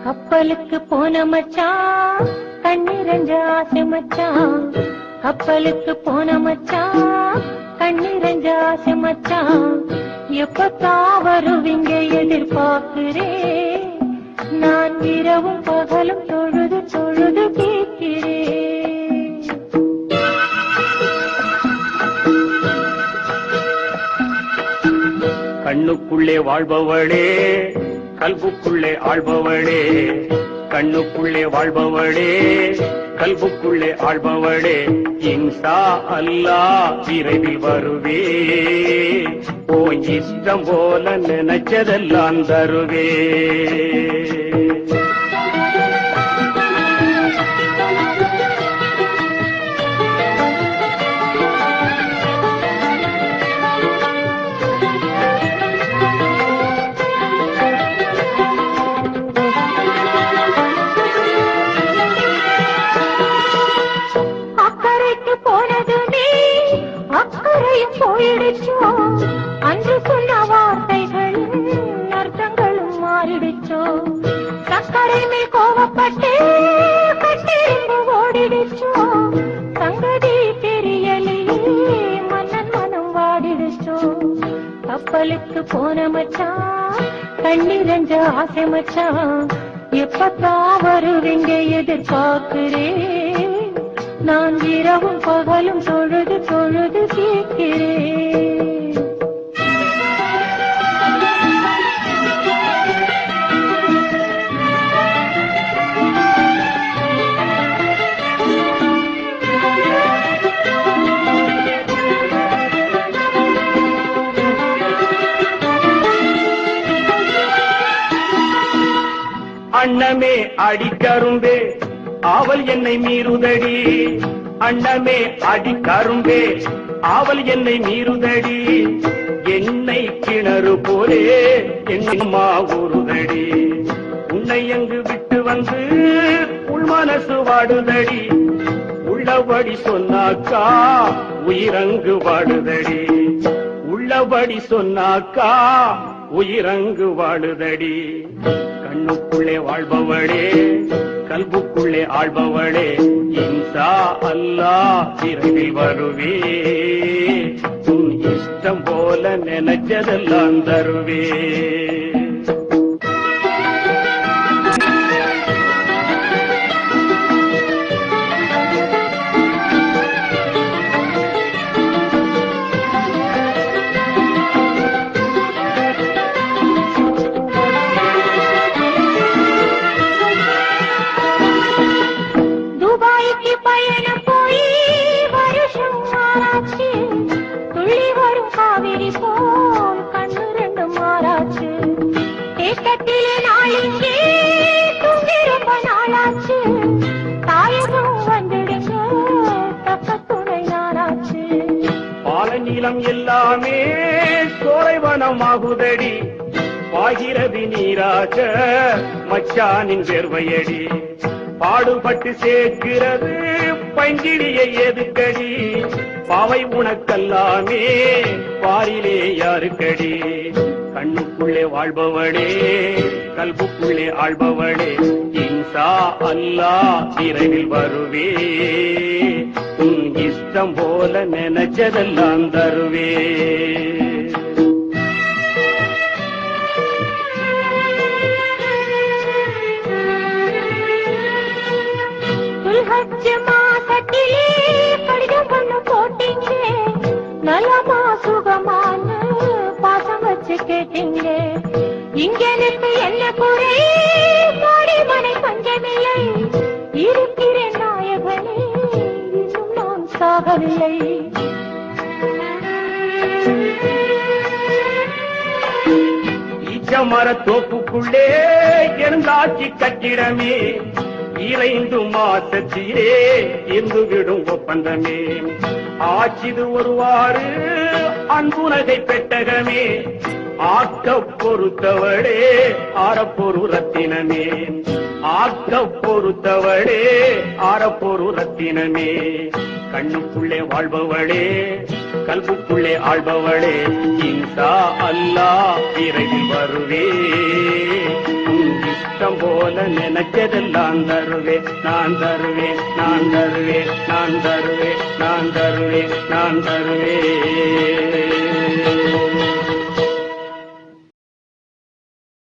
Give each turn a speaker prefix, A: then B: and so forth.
A: கப்பலுக்கு போன மச்சான் கண்ணிரஞ்ச ஆசை மச்சான், கப்பலுக்கு போன மச்சான் கண்ணிரஞ்ச ஆசை மச்சான், எப்பத்தான் வருவீங்க எதிர்பார்க்கிறேன், நான் இரவும் பகலும் தொழுது தொழுது கேட்கிறேன்.
B: கண்ணுக்குள்ளே வாழ்பவளே கல்புக்குள்ளே ஆள்பவளே, கண்ணுக்குள்ளே வாழ்பவளே கல்புக்குள்ளே ஆள்பவளே, இன்ஷா அல்லாஹ் விரைவில் வருவே, ஓ இஷ்டம் போல நினைச்சதெல்லாம் தருவே.
A: போயிடுச்சோ அன்று சொன்ன வார்த்தைகள் அர்த்தங்களும் மாறிடுச்சோ, சக்கரை மேல் கோவப்பட்டு கட்டிருந்து ஓடிடுச்சோ, சங்கதி தெரியலையே மன்னன் மனம் வாடிடுச்சோ. கப்பலுக்கு போன மச்சான் கண்ணிரஞ்ச ஆசை மச்சான், எப்பத்தான் வருவீங்க எதிர்பார்க்கிறேன், நான் இரவும் பகலும் தொழுது தொழுது கேட்கிறேன்.
B: அண்ணமே அடிக்கரும்பே ஆவல் என்னை மீறுதடி, அண்ணமே அடிக்கரும்பே ஆவல் என்னை மீறுதடி, என்னை கிணறு போலே என்னம்மா ஊறுதடி, உன்னை எங்கு விட்டு வந்து உள் மனசு வாடுதடி, உள்ளபடி சொன்னாக்கா உயிரங்கு வாடுதடி, உள்ளபடி சொன்னாக்கா உயிரங்கு வாடுதடி. கண்ணுக்குள்ளே வாழ்பவளே கல்புக்குள்ளே ஆள்பவளே, இன்ஷா அல்லாஹ் விரைவில் வருவே, உன் இஷ்டம் போல நினைச்சதெல்லாம் தருவே. பாலநீளம் எல்லாமே சோலைவனமாகுதடி, பாகிறது நீராக மச்சானின் வேர்வையடி, பாடுபட்டு சேர்க்கிறது பைங்கிடியை எதுக்கடி, பாவை உனக்கல்லாமே பாரிலே யாருக்கடி. கண்ணுக்குள்ளே வாழ்பவளே கல்புக்குள்ளே ஆள்பவளே, இன்ஷா அல்லாஹ் விரைவில் வருவே, உன் இஷ்டம் போல நினைச்சதெல்லாம் தருவே.
A: மாசத்திலே கடிதம் பண்ண போட்டீங்க, நலமா சுகமான பாசம் வச்சு கேட்டீங்க, இங்க எனக்கு என்ன குறை மாடி மனை பஞ்சமில்லை, இருக்கிறேன் நாயகனே இன்னும் நான் சாகவில்லை.
B: ஈச்சமர தோப்புக்குள்ளே எழுந்தாட்சி கட்டிடமே, இறைந்து மாசத்திலே இருந்து விடும் ஒப்பந்தமே ஆச்சிது ஒருவாறு அன்புனகை பெட்டகமே ஆக்க பொறுத்தவளே ஆரப்பொரு ரத்தினமே ஆக்க பொறுத்தவளே ஆரப்பொரு ரத்தினமே கண்ணுக்குள்ளே வாழ்பவளே கல்புக்குள்ளே ஆள்பவளே இன்சா அல்லாஹ் விரைவில் வருவே இஷ்டம் போல நினைச்சதெல்லாம் தருவேன் நான் தருவேன் நான் தருவேன் நான் தருவேன் நான் தருவேன் நான் தருவேன்